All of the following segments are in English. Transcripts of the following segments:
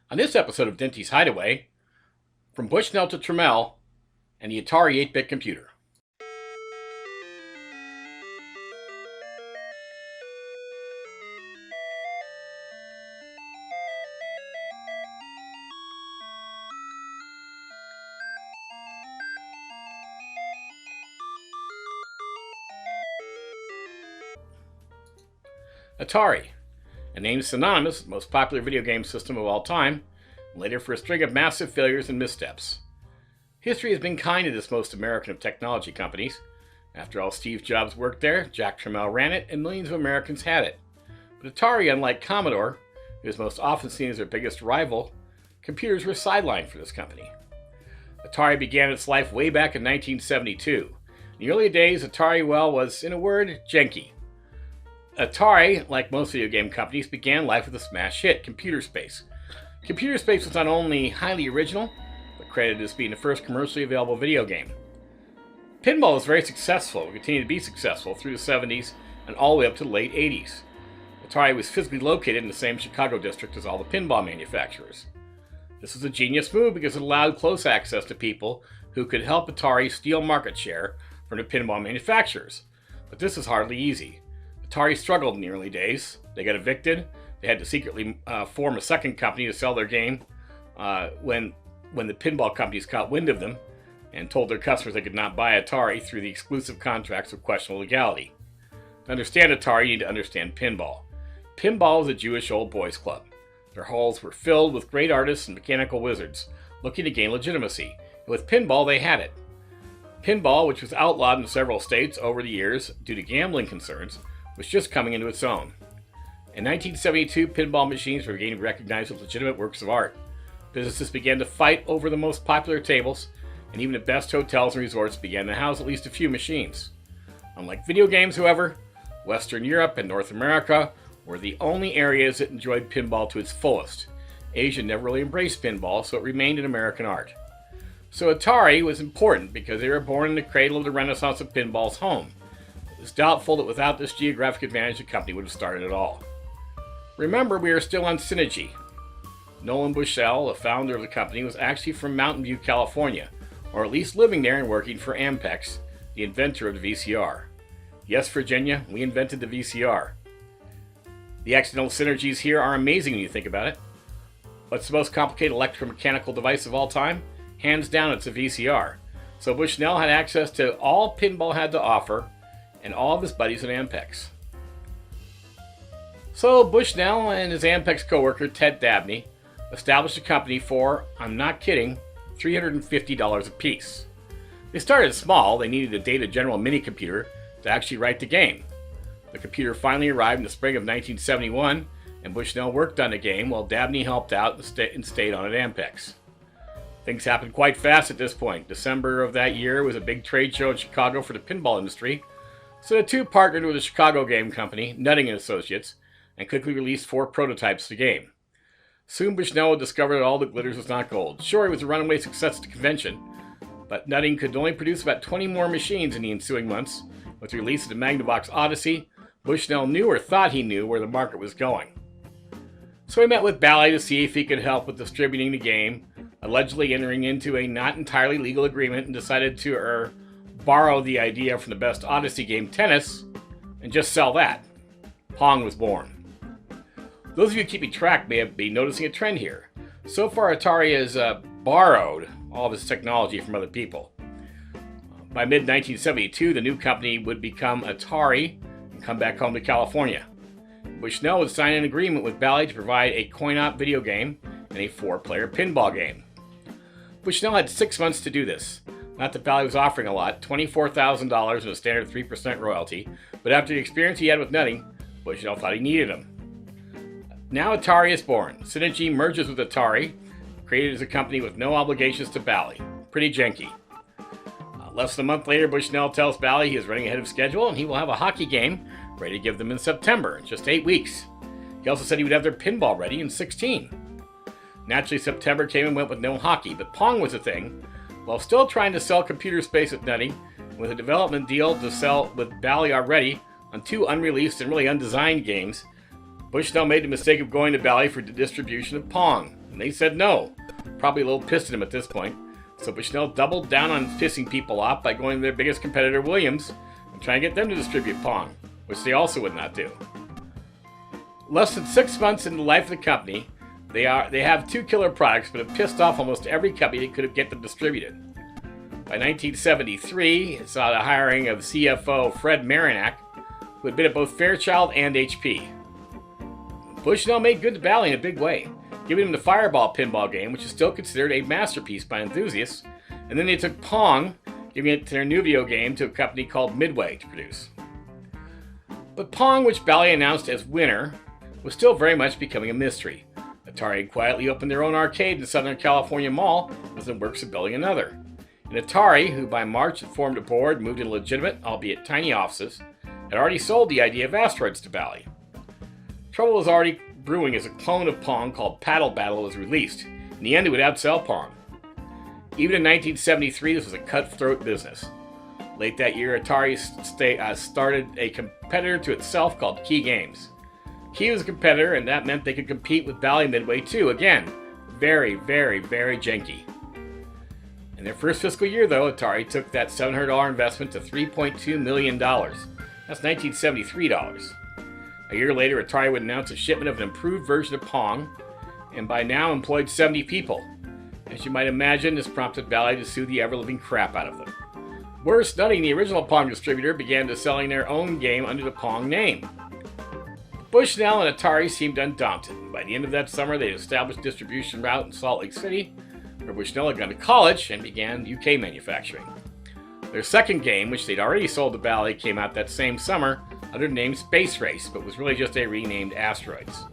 On this episode of Dinty's Hideaway, from Bushnell to Tramiel and the Atari 8-bit computer. Atari, a name synonymous with the most popular video game system of all time, and later for a string of massive failures and missteps. History has been kind to this most American of technology companies. After all, Steve Jobs worked there, Jack Tramiel ran it, and millions of Americans had it. But Atari, unlike Commodore, who is most often seen as their biggest rival, computers were sidelined for this company. Atari began its life way back in 1972. In the early days, Atari, was, in a word, janky. Atari, like most video game companies, began life with a smash hit, Computer Space. Computer Space was not only highly original, but credited as being the first commercially available video game. Pinball was very successful and continued to be successful through the 70s and all the way up to the late 80s. Atari was physically located in the same Chicago district as all the pinball manufacturers. This was a genius move because it allowed close access to people who could help Atari steal market share from the pinball manufacturers. But this is hardly easy. Atari struggled in the early days. They got evicted. They had to secretly form a second company to sell their game when the pinball companies caught wind of them and told their customers they could not buy Atari through the exclusive contracts of questionable legality. To understand Atari, you need to understand pinball. Pinball was a Jewish old boys club. Their halls were filled with great artists and mechanical wizards looking to gain legitimacy. And with pinball, they had it. Pinball, which was outlawed in several states over the years due to gambling concerns, was just coming into its own. In 1972, pinball machines were beginning to be recognized as legitimate works of art. Businesses began to fight over the most popular tables, and even the best hotels and resorts began to house at least a few machines. Unlike video games, however, Western Europe and North America were the only areas that enjoyed pinball to its fullest. Asia never really embraced pinball, so it remained an American art. So Atari was important because they were born in the cradle of the renaissance of pinball's home. It was doubtful that without this geographic advantage the company would have started at all. Remember, we are still on Synergy. Nolan Bushnell, the founder of the company, was actually from Mountain View, California, or at least living there and working for Ampex, the inventor of the VCR. Yes, Virginia, we invented the VCR. The accidental synergies here are amazing when you think about it. What's the most complicated electromechanical device of all time? Hands down, it's a VCR. So Bushnell had access to all pinball had to offer, and all of his buddies at Ampex. So Bushnell and his Ampex co-worker Ted Dabney established a company for, I'm not kidding, $350 a piece. They started small. They needed a Data General mini computer to actually write the game. The computer finally arrived in the spring of 1971, and Bushnell worked on the game while Dabney helped out and stayed on at Ampex. Things happened quite fast at this point. December of that year was a big trade show in Chicago for the pinball industry, so the two partnered with a Chicago game company, Nutting & Associates, and quickly released 4 prototypes of the game. Soon Bushnell would discover that all that glitters was not gold. Sure, it was a runaway success at the convention, but Nutting could only produce about 20 more machines in the ensuing months. With the release of the Magnavox Odyssey, Bushnell knew or thought he knew where the market was going. So he met with Bally to see if he could help with distributing the game, allegedly entering into a not entirely legal agreement, and decided to borrow the idea from the best Odyssey game, Tennis, and just sell that. Pong was born. Those of you keeping track may be noticing a trend here. So far, Atari has borrowed all of its technology from other people. By mid-1972, the new company would become Atari and come back home to California. Bushnell would sign an agreement with Bally to provide a coin-op video game and a 4-player pinball game. Bushnell had 6 months to do this. Not that Bally was offering a lot, $24,000 and a standard 3% royalty, but after the experience he had with Nutting, Bushnell thought he needed him. Now Atari is born. Synergy merges with Atari, created as a company with no obligations to Bally. Pretty janky. Less than a month later, Bushnell tells Bally he is running ahead of schedule and he will have a hockey game ready to give them in September, in just 8 weeks. He also said he would have their pinball ready in 16. Naturally, September came and went with no hockey, but Pong was a thing. While still trying to sell Computer Space at Nutting, with a development deal to sell with Bally already on 2 unreleased and really undesigned games, Bushnell made the mistake of going to Bally for the distribution of Pong. and they said no, probably a little pissed at him at this point. So Bushnell doubled down on pissing people off by going to their biggest competitor, Williams, and trying to get them to distribute Pong, which they also would not do. Less than 6 months into the life of the company, they have two killer products, but have pissed off almost every company that could have get them distributed. By 1973, it saw the hiring of CFO Fred Marinac, who had been at both Fairchild and HP. Bushnell made good to Bally in a big way, giving them the Fireball pinball game, which is still considered a masterpiece by enthusiasts, and then they took Pong, giving it to their new video game to a company called Midway to produce. But Pong, which Bally announced as winner, was still very much becoming a mystery. Atari had quietly opened their own arcade in the Southern California Mall, was in the works of building another. And Atari, who by March had formed a board, moved in legitimate, albeit tiny offices, had already sold the idea of Asteroids to Bally. Trouble was already brewing as a clone of Pong called Paddle Battle was released. In the end, it would outsell Pong. Even in 1973, this was a cutthroat business. Late that year, Atari started a competitor to itself called Key Games. Key was a competitor, and that meant they could compete with Bally Midway too. Again, very, very, very janky. In their first fiscal year, though, Atari took that $700 investment to $3.2 million. That's 1973 dollars. A year later, Atari would announce a shipment of an improved version of Pong, and by now employed 70 people. As you might imagine, this prompted Bally to sue the ever-living crap out of them. Worse, nutting, the original Pong distributor began to selling their own game under the Pong name. Bushnell and Atari seemed undaunted. By the end of that summer, they established distribution route in Salt Lake City, where Bushnell had gone to college and began UK manufacturing. Their second game, which they'd already sold to Bally, came out that same summer under the name Space Race, but was really just a renamed Asteroids.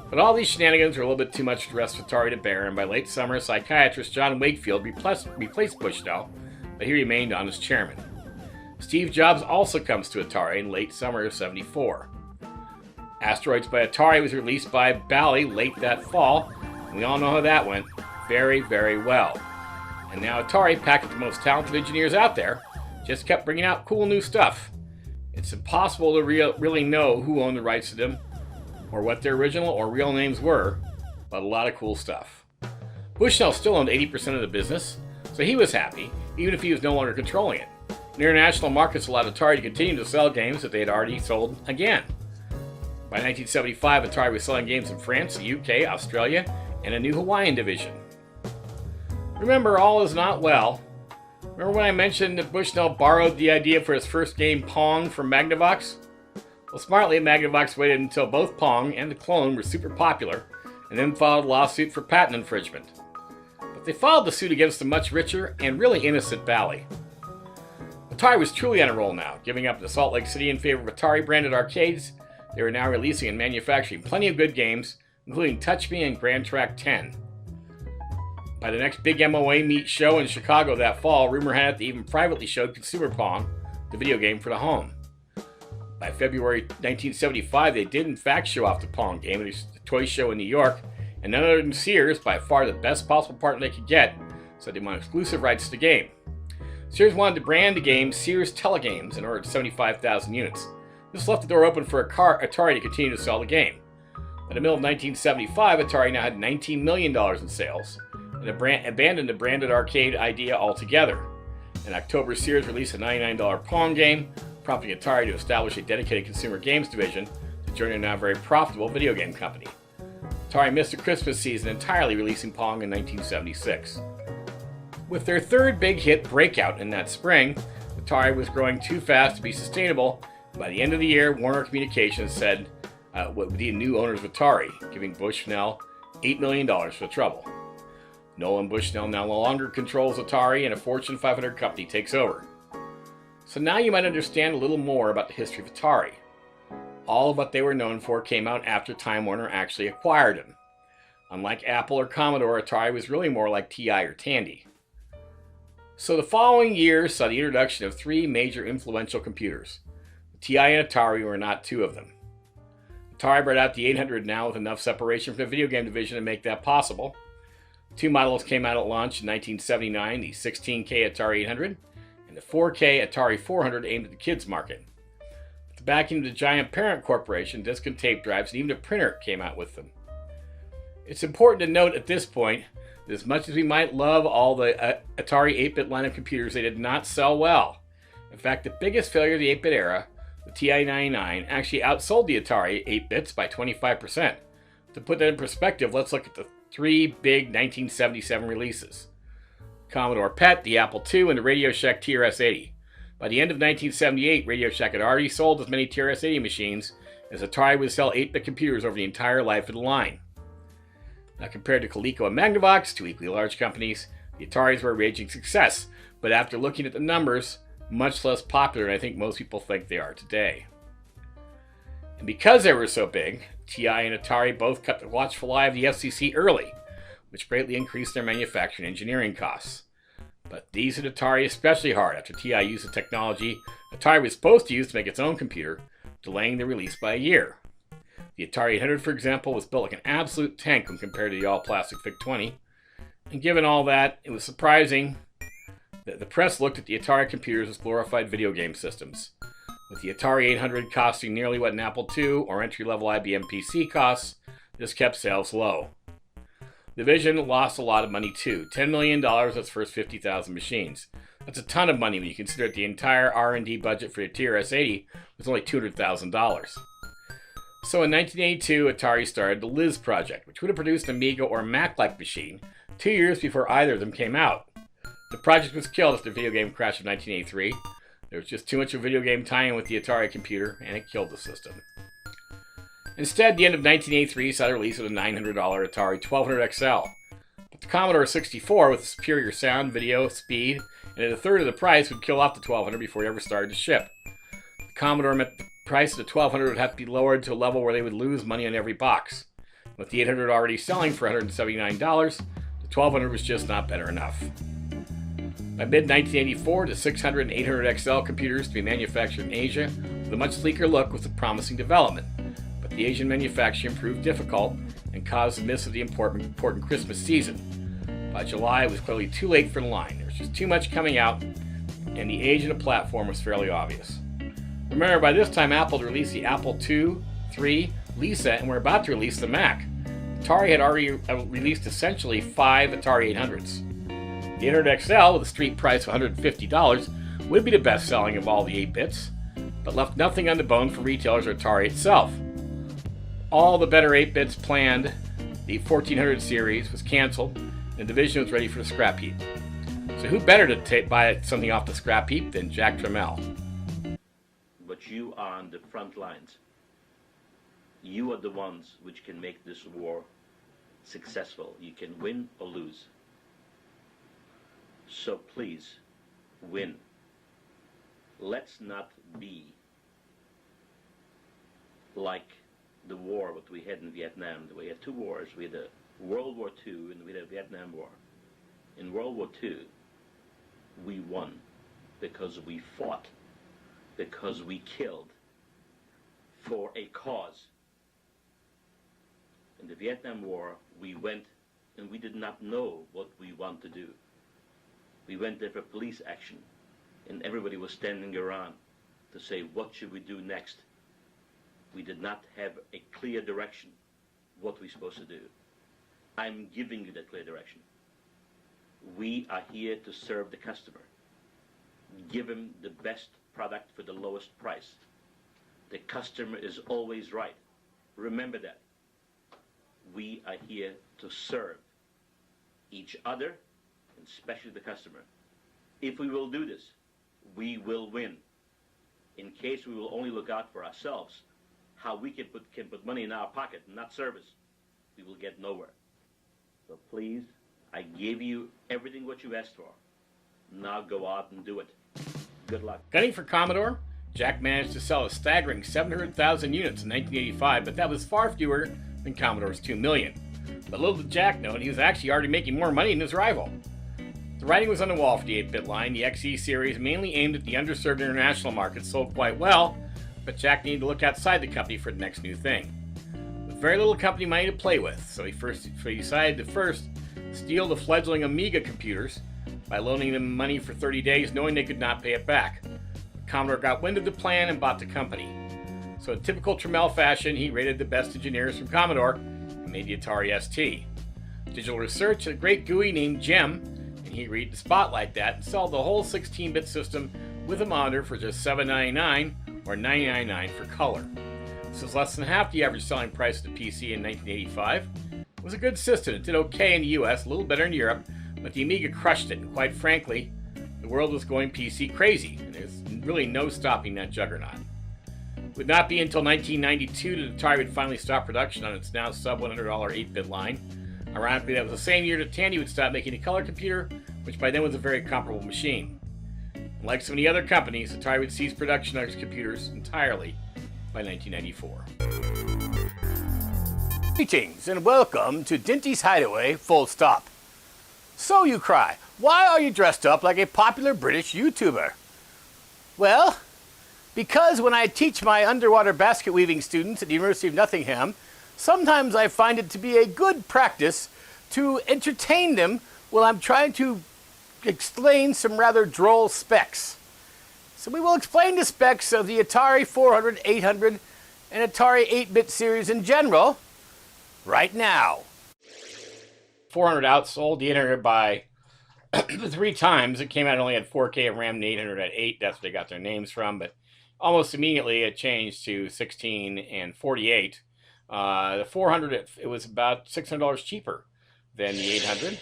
But all these shenanigans were a little bit too much for the rest of Atari to bear, and by late summer, psychiatrist John Wakefield replaced Bushnell, but he remained on as chairman. Steve Jobs also comes to Atari in late summer of '74. Asteroids by Atari was released by Bally late that fall, and we all know how that went. Very, very well. And now Atari, packed with the most talented engineers out there, just kept bringing out cool new stuff. It's impossible to really know who owned the rights to them, or what their original or real names were, but a lot of cool stuff. Bushnell still owned 80% of the business, so he was happy, even if he was no longer controlling it. And international markets allowed Atari to continue to sell games that they had already sold again. By 1975, Atari was selling games in France, the UK, Australia, and a new Hawaiian division. Remember, all is not well. Remember when I mentioned that Bushnell borrowed the idea for his first game, Pong, from Magnavox? Well, smartly, Magnavox waited until both Pong and the clone were super popular, and then filed a lawsuit for patent infringement. But they filed the suit against the much richer and really innocent Bally. Atari was truly on a roll now, giving up the Salt Lake City in favor of Atari-branded arcades. They were now releasing and manufacturing plenty of good games, including Touch Me and Grand Track 10. By the next big MOA Meet show in Chicago that fall, rumor had it they even privately showed Consumer Pong, the video game for the home. By February 1975, they did in fact show off the Pong game at the toy show in New York, and none other than Sears, by far the best possible partner they could get, said they wanted exclusive rights to the game. Sears wanted to brand the game Sears Telegames and ordered 75,000 units. This left the door open for Atari to continue to sell the game. By the middle of 1975, Atari now had $19 million in sales, and abandoned the branded arcade idea altogether. In October, Sears released a $99 Pong game, prompting Atari to establish a dedicated consumer games division to join a now very profitable video game company. Atari missed the Christmas season entirely, releasing Pong in 1976. With their third big hit, Breakout, in that spring, Atari was growing too fast to be sustainable. By the end of the year, Warner Communications said what would be the new owners of Atari, giving Bushnell $8 million for the trouble. Nolan Bushnell now no longer controls Atari, and a Fortune 500 company takes over. So now you might understand a little more about the history of Atari. All of what they were known for came out after Time Warner actually acquired them. Unlike Apple or Commodore, Atari was really more like TI or Tandy. So the following year saw the introduction of three major influential computers. The TI and Atari were not two of them. Atari brought out the 800 now with enough separation from the video game division to make that possible. Two models came out at launch in 1979, the 16K Atari 800 and the 4K Atari 400 aimed at the kids market. With the backing of the giant parent corporation, disc and tape drives and even a printer came out with them. It's important to note at this point that as much as we might love all the Atari 8-bit line of computers, they did not sell well. In fact, the biggest failure of the 8-bit era, the TI-99, actually outsold the Atari 8-bits by 25%. To put that in perspective, let's look at the three big 1977 releases. Commodore PET, the Apple II, and the Radio Shack TRS-80. By the end of 1978, Radio Shack had already sold as many TRS-80 machines as Atari would sell 8-bit computers over the entire life of the line. Now, compared to Coleco and Magnavox, two equally large companies, the Ataris were a raging success, but after looking at the numbers, much less popular than I think most people think they are today. And because they were so big, TI and Atari both cut the watchful eye of the FCC early, which greatly increased their manufacturing and engineering costs. But these hit Atari especially hard after TI used the technology Atari was supposed to use to make its own computer, delaying the release by a year. The Atari 800, for example, was built like an absolute tank when compared to the all-plastic VIC-20. And given all that, it was surprising that the press looked at the Atari computers as glorified video game systems. With the Atari 800 costing nearly what an Apple II or entry-level IBM PC costs, this kept sales low. The division lost a lot of money too, $10 million on its first 50,000 machines. That's a ton of money when you consider that the entire R&D budget for the TRS-80 was only $200,000. So in 1982, Atari started the Liz project, which would have produced an Amiga or Mac-like machine 2 years before either of them came out. The project was killed after the video game crash of 1983. There was just too much of a video game tie-in with the Atari computer, and it killed the system. Instead, the end of 1983 saw the release of the $900 Atari 1200 XL. But the Commodore 64, with superior sound, video, speed, and at a third of the price, would kill off the 1200 before it ever started to ship. The Commodore meant the price of the 1200 would have to be lowered to a level where they would lose money on every box. With the 800 already selling for $179, the 1200 was just not better enough. By mid-1984, the 600 and 800 XL computers to be manufactured in Asia with a much sleeker look was a promising development, but the Asian manufacturing proved difficult and caused the miss of the important Christmas season. By July, it was clearly too late for the line. There was just too much coming out, and the age of the platform was fairly obvious. Remember, by this time, Apple had released the Apple II, III, Lisa, and we're about to release the Mac. Atari had already released essentially 5 Atari 800s. The 800 XL, with a street price of $150, would be the best-selling of all the 8-bits, but left nothing on the bone for retailers or Atari itself. All the better 8-bits planned, the 1400 series was canceled, and the division was ready for the scrap heap. So who better to buy something off the scrap heap than Jack Tramiel? But you are on the front lines. You are the ones which can make this war successful. You can win or lose. So please, win. Let's not be like the war that we had in Vietnam. We had 2 wars. We had the World War II and we had the Vietnam War. In World War II, we won because we fought, because we killed for a cause. In the Vietnam War, we went and we did not know what we want to do. We went there for police action, and everybody was standing around to say, what should we do next? We did not have a clear direction, what we're supposed to do. I'm giving you that clear direction. We are here to serve the customer. Give him the best product for the lowest price. The customer is always right. Remember that. We are here to serve each other, and especially the customer. If we will do this, we will win. In case we will only look out for ourselves, how we can put money in our pocket and not service, we will get nowhere. So please, I gave you everything what you asked for. Now go out and do it. Good luck. Gunning for Commodore, Jack managed to sell a staggering 700,000 units in 1985, but that was far fewer than Commodore's 2 million. But little did Jack know, he was actually already making more money than his rival. The writing was on the wall for the 8-bit line. The XE series, mainly aimed at the underserved international market, sold quite well, but Jack needed to look outside the company for the next new thing. With very little company money to play with, so he decided to first steal the fledgling Amiga computers by loaning them money for 30 days, knowing they could not pay it back. Commodore got wind of the plan and bought the company. So in typical Tramiel fashion, he raided the best engineers from Commodore and and made the Atari ST. Digital Research had a great GUI named Gem, and he agreed to spotlight that and sell the whole 16-bit system with a monitor for just $7.99 or $9.99 for color. This was less than half the average selling price of the PC in 1985. It was a good system. It did okay in the US, a little better in Europe, but the Amiga crushed it, and quite frankly, the world was going PC crazy, and there's really no stopping that juggernaut. It would not be until 1992 that Atari would finally stop production on its now sub-$100 8-bit line. Ironically, that was the same year that Tandy would stop making a color computer, which by then was a very comparable machine. Like so many other companies, Atari would cease production on its computers entirely by 1994. Greetings and welcome to Dinty's Hideaway, full stop. So you cry, why are you dressed up like a popular British YouTuber? Well, because when I teach my underwater basket weaving students at the University of Nottingham, sometimes I find it to be a good practice to entertain them while I'm trying to explain some rather droll specs. So we will explain the specs of the Atari 400, 800, and Atari 8-bit series in general right now. 400 outsold the 800 by 3 times. It came out, it only had 4K of RAM, and 800 at 8. That's where they got their names from, but almost immediately it changed to 16 and 48. The 400, it was about $600 cheaper than the 800.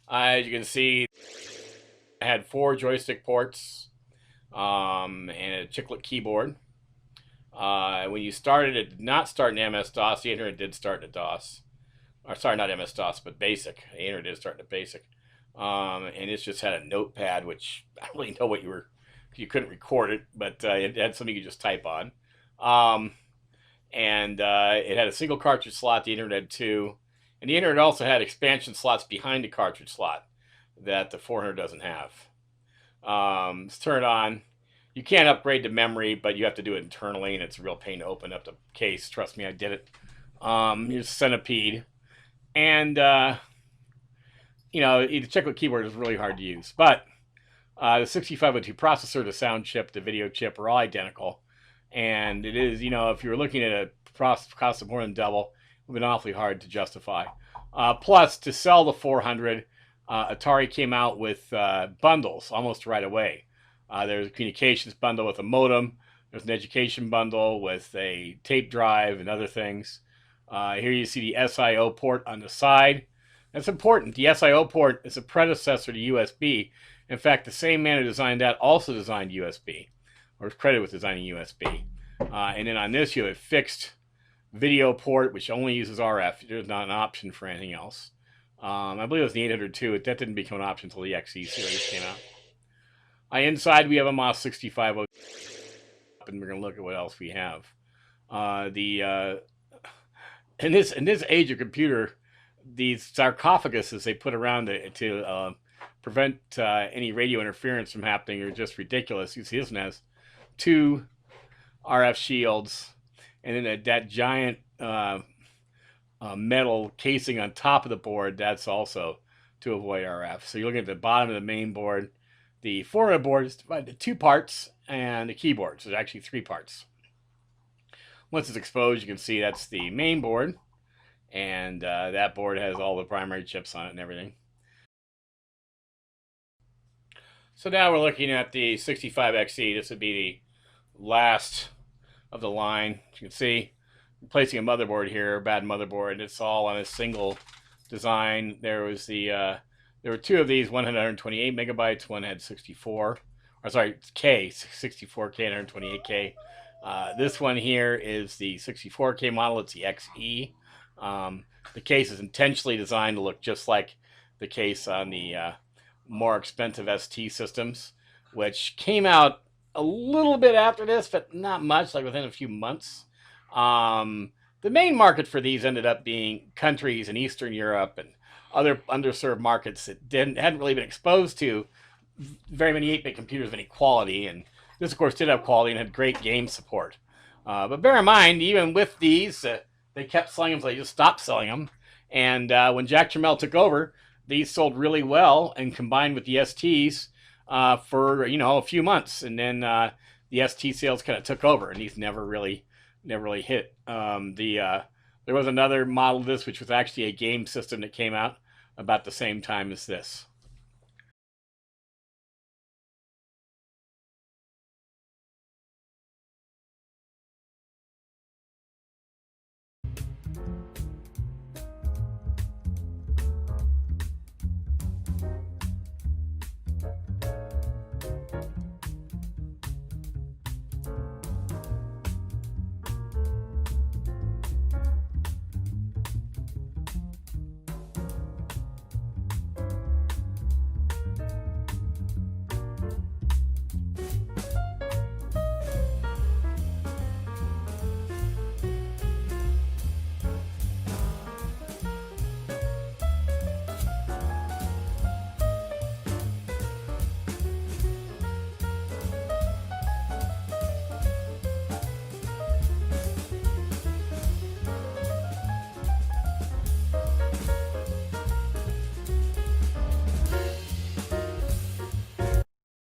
As you can see, it had 4 joystick ports and a chiclet keyboard. When you started, it did not start in MS-DOS. The 800 did start in DOS. Or sorry, not MS-DOS, but BASIC. The 800 did start in BASIC. And it just had a notepad, which I don't really know what you couldn't record it, but it had something you could just type on. And it had a single cartridge slot. The 800 had 2. And the 800 also had expansion slots behind the cartridge slot that the 400 doesn't have. It's turned on. You can't upgrade the memory, but you have to do it internally, and it's a real pain to open up the case. Trust me, I did it. Here's Centipede. And, you know, the chiclet keyboard is really hard to use. But the 6502 processor, the sound chip, the video chip are all identical. And it is, you know, if you were looking at a cost of more than double, it would have been awfully hard to justify. Plus, to sell the 400, Atari came out with bundles almost right away. There's a communications bundle with a modem. There's an education bundle with a tape drive and other things. Here you see the SIO port on the side. That's important. The SIO port is a predecessor to USB. In fact, the same man who designed that also designed USB, or is credited with designing USB. And then on this, you have a fixed video port, which only uses RF. There's not an option for anything else. I believe it was the 800 too. That didn't become an option until the XE series came out. Inside, we have a MOS 6502, and we're going to look at what else we have. In this age of computer, these sarcophaguses they put around to prevent any radio interference from happening are just ridiculous. You see, this one has 2 RF shields, and then that giant metal casing on top of the board. That's also to avoid RF. So you're looking at the bottom of the main board. The 400 board is divided into 2 parts, and the keyboard. So there's actually 3 parts. Once it's exposed, you can see that's the main board, and that board has all the primary chips on it and everything. So now we're looking at the 65XE. This would be the last of the line. As you can see, replacing a motherboard here, a bad motherboard. It's all on a single design. There were 2 of these. One had 128 megabytes. One had 64. Or sorry, K, 64K and 128K. This one here is the 64K model. It's the XE. The case is intentionally designed to look just like the case on the more expensive ST systems, which came out a little bit after this, but not much, like within a few months. The main market for these ended up being countries in Eastern Europe and other underserved markets that hadn't really been exposed to very many 8-bit computers of any quality. And this, of course, did have quality and had great game support. But bear in mind, even with these, they kept selling them, so they just stopped selling them. And when Jack Tramiel took over, these sold really well and combined with the STs for a few months. And then the ST sales kind of took over, and these never really hit. The There was another model of this, which was actually a game system that came out about the same time as this.